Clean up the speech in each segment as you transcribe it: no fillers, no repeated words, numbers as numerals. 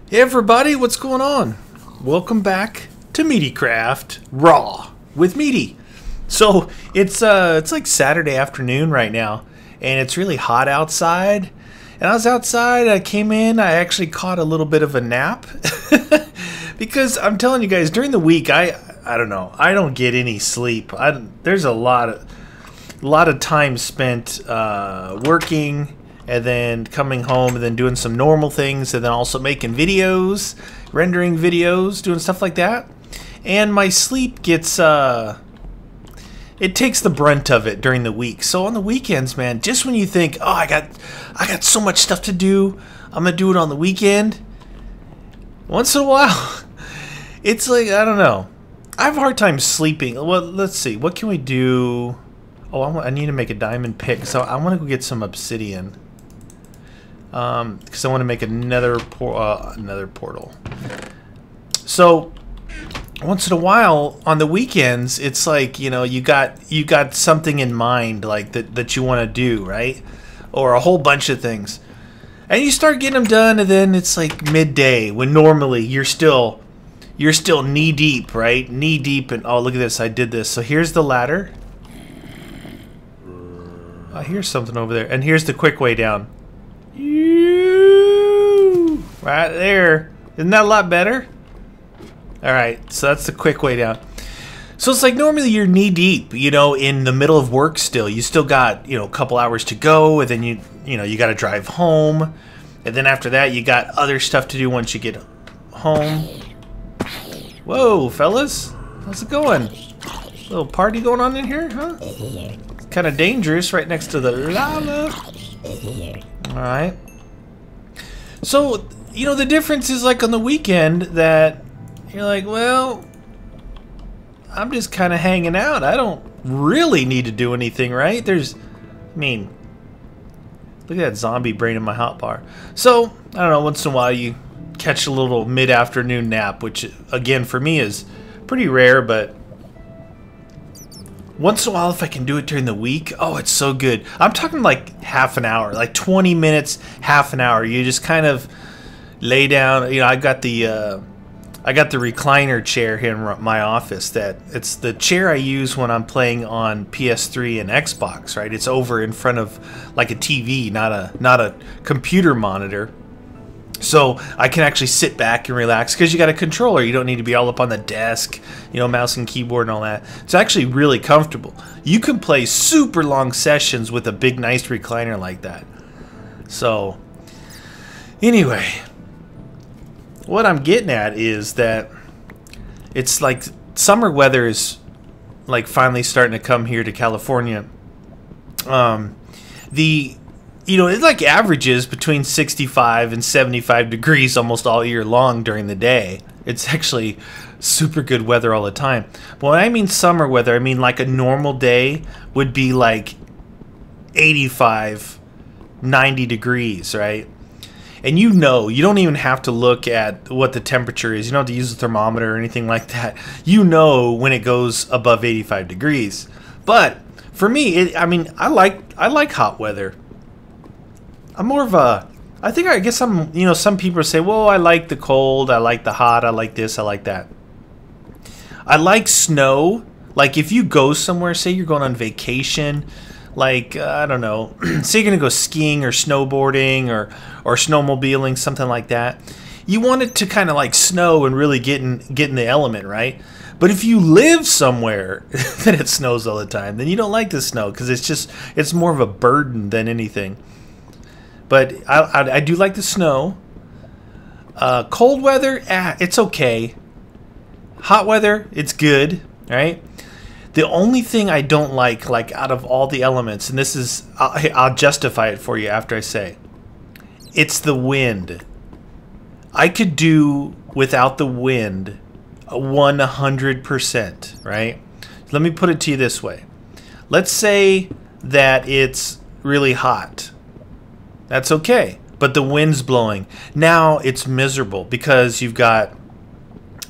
Hey everybody, what's going on? Welcome back to Meatycraft Raw with Meaty. So it's like Saturday afternoon right now, and it's really hot outside. And I was outside, I came in, I actually caught a little bit of a nap. Because I'm telling you guys, during the week, I don't know, I don't get any sleep. There's a lot of time spent working, and then coming home, and then doing some normal things, and then also making videos, rendering videos, doing stuff like that. And my sleep gets, it takes the brunt of it during the week. So on the weekends, man, just when you think, oh, I got so much stuff to do, I'm gonna do it on the weekend. Once in a while, it's like, I don't know. I have a hard time sleeping. Well, let's see, what can we do? Oh, I need to make a diamond pick, so I want to go get some obsidian. Because I want to make another portal. So once in a while on the weekends, it's like, you know, you got something in mind, like that you want to do, right? Or a whole bunch of things, and you start getting them done, and then it's like midday when normally you're still knee deep, right? Knee deep, and oh, look at this, I did this. So here's the ladder. I hear something over there, and here's the quick way down. Right there. Isn't that a lot better? Alright, so that's the quick way down. So it's like normally you're knee deep, you know, in the middle of work still. You still got, you know, a couple hours to go, and then you know, you got to drive home. And then after that, you got other stuff to do once you get home. Whoa, fellas. How's it going? Little party going on in here, huh? It's kind of dangerous right next to the lava. Alright. So, you know, the difference is like on the weekend that you're like, well, I'm just kind of hanging out. I don't really need to do anything, right? I mean, look at that zombie brain in my hotbar. So, I don't know, once in a while you catch a little mid-afternoon nap, which, again, for me is pretty rare, but once in a while, if I can do it during the week, oh, it's so good. I'm talking like half an hour, like 20 minutes, half an hour. You just kind of lay down. You know, I got the recliner chair here in my office. It's the chair I use when I'm playing on PS3 and Xbox. Right? It's over in front of like a TV, not a computer monitor. So I can actually sit back and relax because you got a controller. You don't need to be all up on the desk, you know, mouse and keyboard and all that. It's actually really comfortable. You can play super long sessions with a big, nice recliner like that. So, anyway, what I'm getting at is that it's like summer weather is like finally starting to come here to California. You know, it like averages between 65 and 75 degrees almost all year long during the day. It's actually super good weather all the time. But when I mean summer weather, I mean like a normal day would be like 85, 90 degrees, right? And you know, you don't even have to look at what the temperature is. You don't have to use a thermometer or anything like that. You know when it goes above 85 degrees. But for me, I mean, I like hot weather. I'm more of a, I guess I'm, you know, some people say, well, I like the cold, I like the hot, I like this, I like that. I like snow. Like if you go somewhere, say you're going on vacation, like, I don't know, say you're going to go skiing or snowboarding or snowmobiling, something like that. You want it to kind of like snow and really get in the element, right? But if you live somewhere that it snows all the time, then you don't like the snow because it's more of a burden than anything. But I do like the snow. Cold weather, it's okay. Hot weather, it's good, right? The only thing I don't like out of all the elements, and this is, I'll justify it for you after I say, it's the wind. I could do without the wind 100%, right? Let me put it to you this way. Let's say that it's really hot. That's okay, but the wind's blowing. Now it's miserable because you get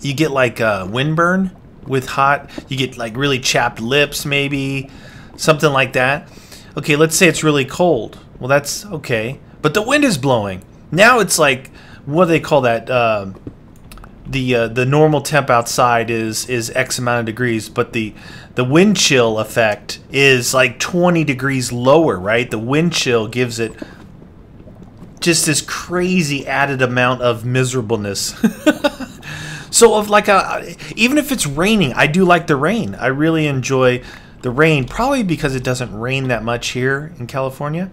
like windburn with hot. You get like really chapped lips, maybe something like that. Okay, let's say it's really cold. Well, that's okay, but the wind is blowing. Now it's like what do they call that? The normal temp outside is X amount of degrees, but the wind chill effect is like 20 degrees lower, right? The wind chill gives it just this crazy added amount of miserableness. So of like even if it's raining, I do like the rain. I really enjoy the rain, probably because it doesn't rain that much here in California.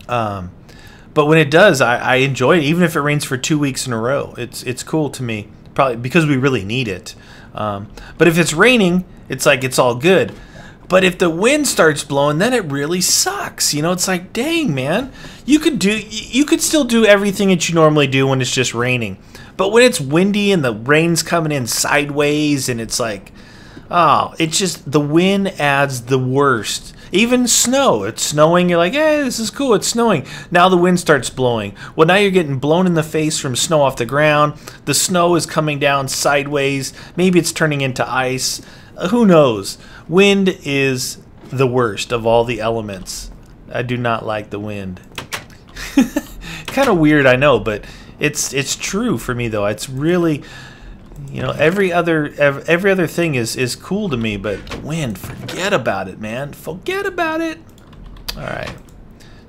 But when it does, I enjoy it, even if it rains for 2 weeks in a row. It's cool to me, probably because we really need it. But if it's raining, it's like it's all good. But if the wind starts blowing, then it really sucks. You know, it's like, dang, man, you could still do everything that you normally do when it's just raining. But when it's windy and the rain's coming in sideways, and it's like, oh, it's just the wind adds the worst. Even snow, it's snowing, you're like, hey, this is cool, it's snowing. Now the wind starts blowing. Well, now you're getting blown in the face from snow off the ground. The snow is coming down sideways. Maybe it's turning into ice. Who knows? Wind is the worst of all the elements. I do not like the wind. Kind of weird, I know, but it's true for me, though. It's really... You know, every other thing is cool to me, but wind, forget about it, man. Forget about it. All right.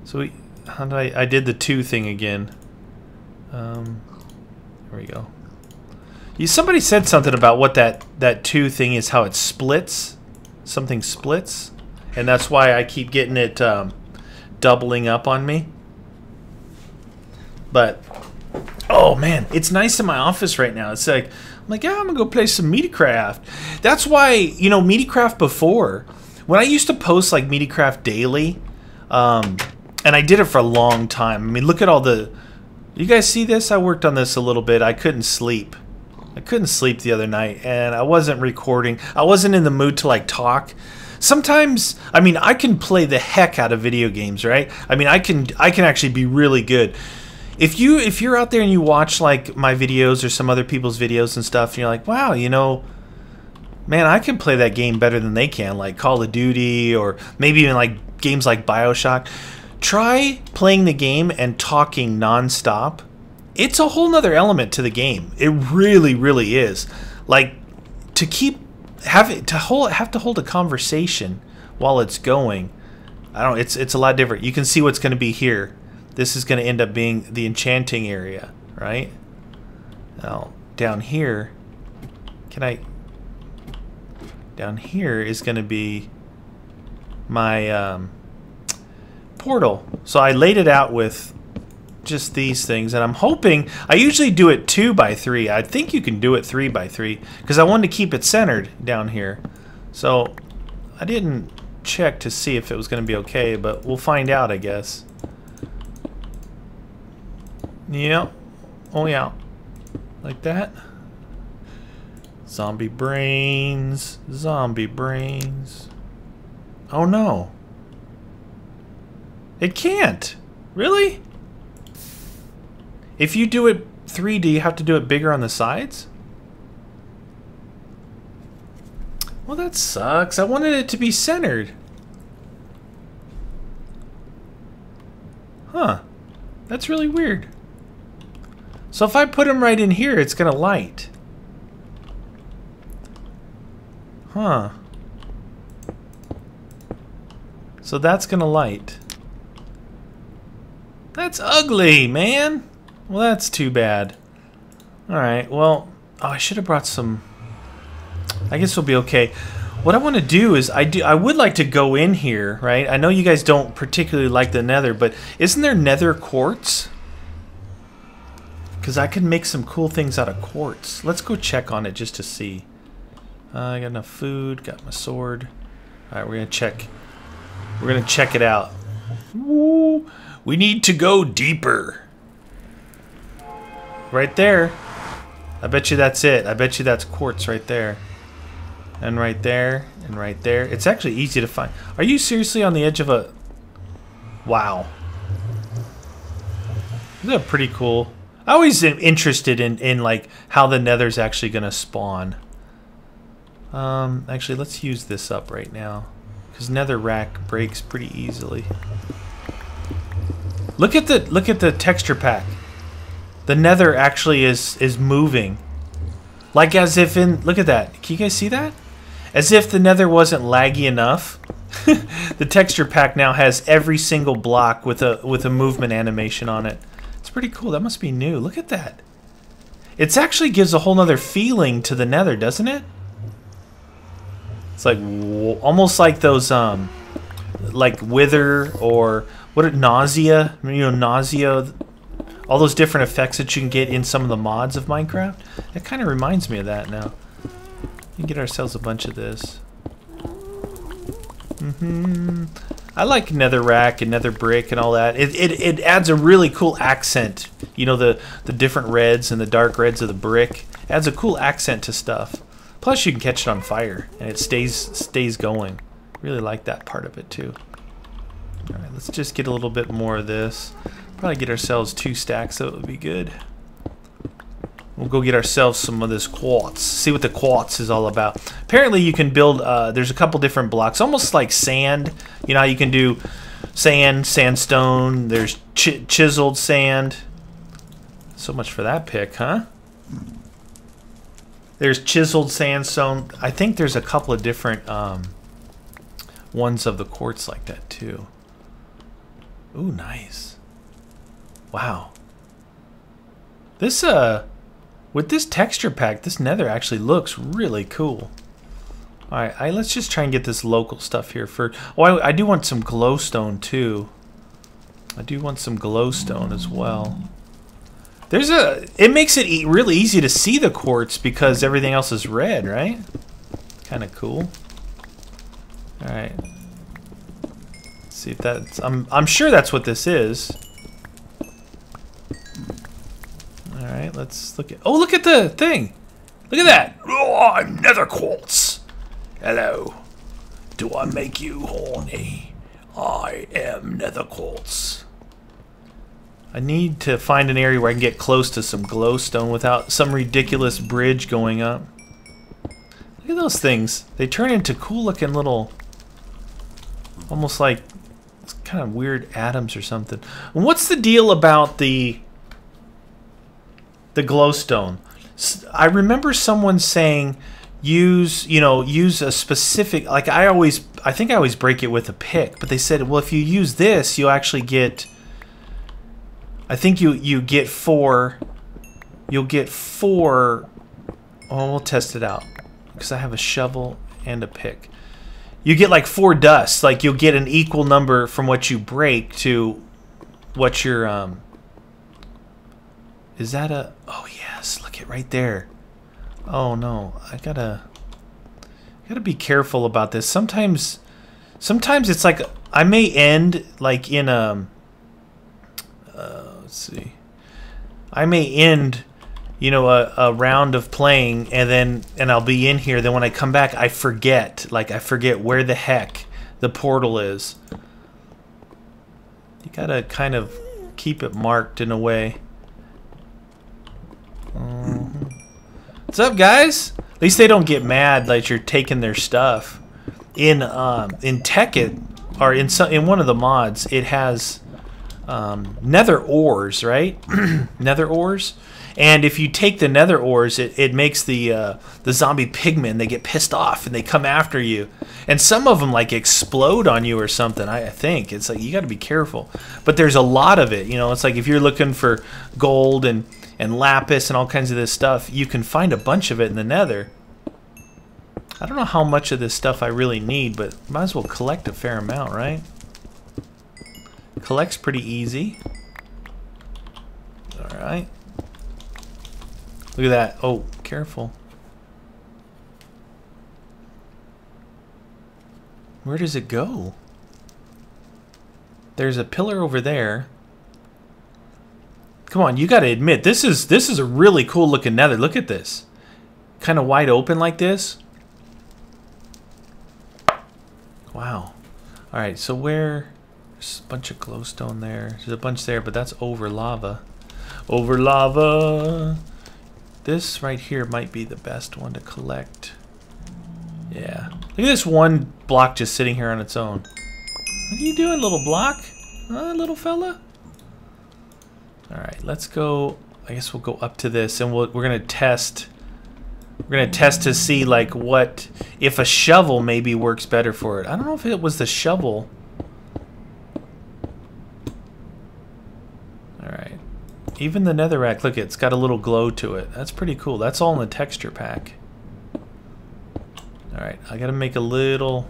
So I did the 2 thing again. There we go. Somebody said something about what that 2 thing is, how it splits. Something splits, and that's why I keep getting it doubling up on me. But oh man, it's nice in my office right now. It's like, I'm like, yeah, I'm gonna go play some Meatycraft. That's why, you know, Meatycraft before, when I used to post like Meatycraft daily, and I did it for a long time. I mean, look at all the, you guys see this? I worked on this a little bit. I couldn't sleep. I couldn't sleep the other night, and I wasn't recording. I wasn't in the mood to like talk. Sometimes, I mean, I can play the heck out of video games, right? I mean, I can actually be really good. If you're out there and you watch like my videos or some other people's videos and stuff, and you're like, wow, you know, man, I can play that game better than they can, like Call of Duty or maybe even like games like BioShock. Try playing the game and talking nonstop. It's a whole nother element to the game. It really, really is. Like to have to hold a conversation while it's going. I don't. It's a lot different. You can see what's going to be here. This is going to end up being the enchanting area, right? Now, down here, down here is going to be my portal. So I laid it out with just these things, and I'm hoping, I usually do it 2 by 3. I think you can do it 3 by 3 because I wanted to keep it centered down here. So I didn't check to see if it was going to be okay, but we'll find out, I guess. Yep. Oh yeah. Like that. Zombie brains. Zombie brains. Oh no. It can't. Really? If you do it 3D, you have to do it bigger on the sides? Well, that sucks. I wanted it to be centered. Huh. That's really weird. So if I put them right in here, it's going to light. Huh. So that's going to light. That's ugly, man. Well, that's too bad. Alright, well, oh, I should have brought some... I guess we'll be okay. What I want to do is, I would like to go in here, right? I know you guys don't particularly like the Nether, but isn't there Nether quartz? Because I could make some cool things out of quartz. Let's go check on it just to see. I got enough food, got my sword. Alright, we're going to check. We're going to check it out. Woo! We need to go deeper. Right there. I bet you that's it. I bet you that's quartz right there. And right there. And right there. It's actually easy to find. Are you seriously on the edge of a... Wow. Isn't that pretty cool? I always am interested in like how the Nether's actually gonna spawn. Actually, let's use this up right now, because Nether rack breaks pretty easily. Look at the texture pack. The Nether actually is moving. Like as if in... Look at that. Can you guys see that? As if the Nether wasn't laggy enough. The texture pack now has every single block with a movement animation on it. It's pretty cool. That must be new. Look at that. It actually gives a whole nother feeling to the Nether, doesn't it? It's like almost like those like Wither or nausea. You know, nausea. All those different effects that you can get in some of the mods of Minecraft. It kind of reminds me of that now. We can get ourselves a bunch of this. I like netherrack and nether brick and all that. It adds a really cool accent. You know, the different reds and the dark reds of the brick. Adds a cool accent to stuff. Plus you can catch it on fire and it stays going. Really like that part of it too. Alright, let's just get a little bit more of this. Probably get ourselves 2 stacks, so it would be good. We'll go get ourselves some of this quartz. See what the quartz is all about. Apparently you can build, there's a couple different blocks, almost like sand. You know how you can do sand, sandstone, there's chiseled sand. So much for that pick, huh? There's chiseled sandstone. I think there's a couple of different ones of the quartz like that too. Ooh, nice. Wow. This, with this texture pack, this Nether actually looks really cool. Alright, let's just try and get this local stuff here first. Oh, I do want some glowstone too. I do want some glowstone as well. It makes it really easy to see the quartz because everything else is red, right? Kind of cool. Alright. Let's see if that's... I'm sure that's what this is. Alright, let's look at... Oh, look at the thing! Look at that! Oh, I'm nether quartz! Hello. Do I make you horny? I am nether quartz. I need to find an area where I can get close to some glowstone without some ridiculous bridge going up. Look at those things. They turn into cool looking little... almost like... kind of weird atoms or something. And what's the deal about the glowstone? I remember someone saying use a specific, like I think I always break it with a pick, but they said, well, if you use this, you'll actually get, I think you get 4, you'll get 4, oh, we'll test it out because I have a shovel and a pick. You get like 4 dusts, like you'll get an equal number from what you break to what your is that a... Oh yes, look it right there. Oh no, I gotta be careful about this. Sometimes it's like I may end like in let's see. I may end, you know, a round of playing and I'll be in here. Then when I come back, I forget where the heck the portal is. You gotta kind of keep it marked in a way. What's up, guys? At least they don't get mad that you're taking their stuff. In Tekkit, or in one of the mods, it has nether ores, right? Nether ores. And if you take the nether ores, it makes the zombie pigmen, they get pissed off and they come after you. And some of them like explode on you or something, I think. It's like you got to be careful. But there's a lot of it, you know. It's like if you're looking for gold and lapis and all kinds of this stuff, you can find a bunch of it in the nether. I don't know how much of this stuff I really need, but might as well collect a fair amount, right? Collect's pretty easy. Alright. Look at that. Oh, careful. Where does it go? There's a pillar over there. Come on, you got to admit, this is a really cool looking nether. Look at this. Kind of wide open like this. Wow. Alright, so where... There's a bunch of glowstone there. There's a bunch there, but that's over lava. Over lava! This right here might be the best one to collect. Yeah. Look at this one block just sitting here on its own. What are you doing, little block? Huh, little fella? Alright, let's go. I guess we'll go up to this, and we're gonna test. We're gonna test to see like what if a shovel maybe works better for it. I don't know if it was the shovel. All right. Even the netherrack, look, it's got a little glow to it. That's pretty cool. That's all in the texture pack. All right, I gotta make a little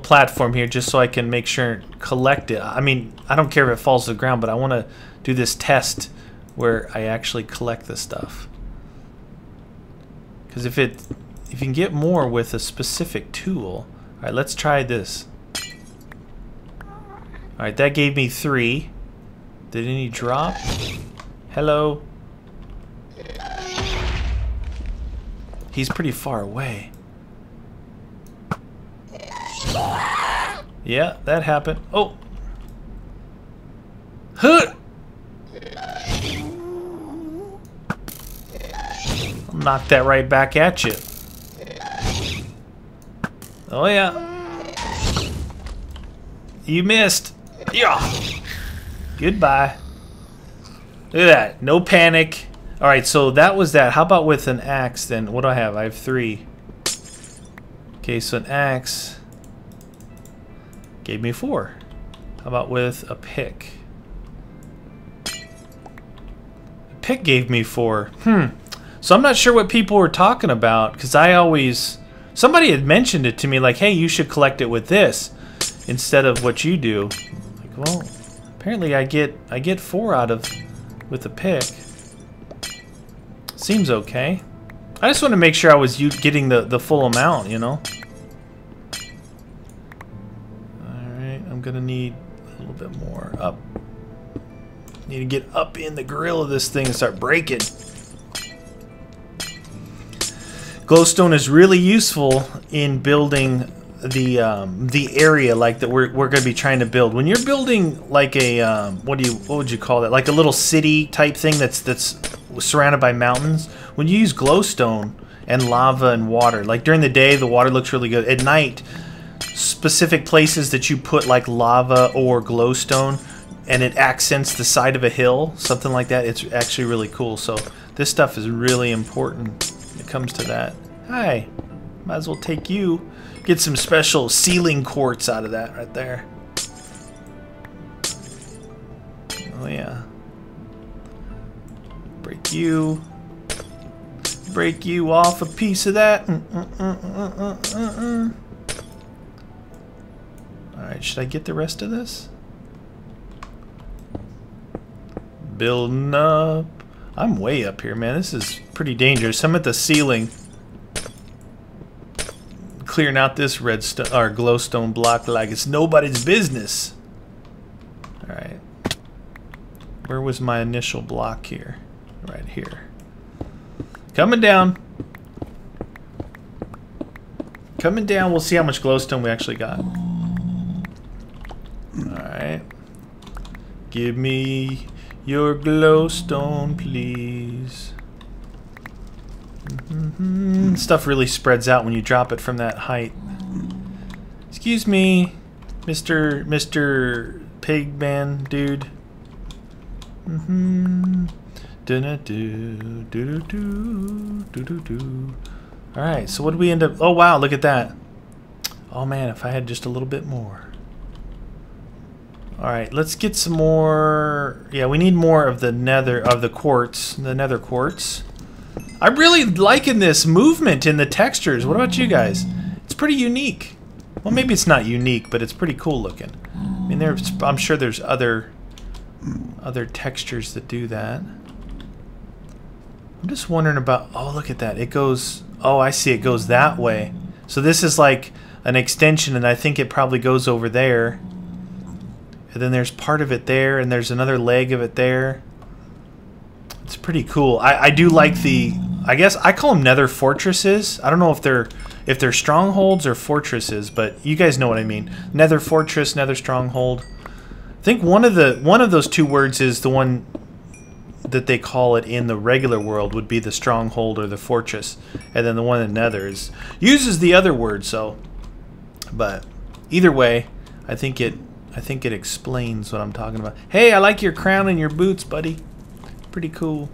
platform here just so I can make sure and collect it. I mean, I don't care if it falls to the ground, but I want to do this test where I actually collect the stuff. Because if you can get more with a specific tool. All right, let's try this. All right, that gave me 3. Did any drop? Hello. He's pretty far away. Yeah, that happened. Oh. Huh. I'll knock that right back at you. Oh yeah. You missed. Yeah. Goodbye. Look at that. No panic. Alright, so that was that. How about with an axe then? What do I have? I have 3. Okay, so an axe gave me 4. How about with a pick? A pick gave me 4. So I'm not sure what people were talking about, because somebody had mentioned it to me like, hey, you should collect it with this instead of what you do. Like, well, apparently I get 4 out of with a pick. Seems okay. I just want to make sure I was getting the full amount, you know. I'm gonna need a little bit more up. Need to get up in the grill of this thing and start breaking. Glowstone is really useful in building the area like that we're gonna be trying to build. When you're building like a what would you call that? Like a little city type thing that's surrounded by mountains. When you use glowstone and lava and water, like during the day the water looks really good. At night, specific places that you put like lava or glowstone and it accents the side of a hill, something like that, it's actually really cool. So this stuff is really important when it comes to that. Hi, might as well take you. Get some special ceiling quartz out of that right there. Oh yeah. Break you. Break you off a piece of that. Alright, should I get the rest of this? Building up. I'm way up here, man. This is pretty dangerous. I'm at the ceiling. Clearing out this redstone or glowstone block like it's nobody's business. Alright. Where was my initial block here? Right here. Coming down. Coming down. We'll see how much glowstone we actually got. Alright. Give me your glowstone, please. Stuff really spreads out when you drop it from that height. Excuse me, Mr. Pigman dude. Alright, so what did we end up... Oh wow, look at that. Oh man, if I had just a little bit more. Alright, let's get some more... Yeah, we need more of the nether quartz. The nether quartz. I'm really liking this movement in the textures. What about you guys? It's pretty unique. Well, maybe it's not unique, but it's pretty cool looking. I mean, I'm sure there's other textures that do that. I'm just wondering about... Oh, look at that. It goes... Oh, I see. It goes that way. So this is like an extension, and I think it probably goes over there. And then there's part of it there, and there's another leg of it there. It's pretty cool. I do like the... I guess I call them nether fortresses. I don't know if they're strongholds or fortresses, but you guys know what I mean. Nether fortress, nether stronghold. I think one of those two words is the one that they call it in the regular world would be the stronghold or the fortress, and then the one in nether uses the other word. So, but either way, I think it explains what I'm talking about. Hey, I like your crown and your boots, buddy. Pretty cool.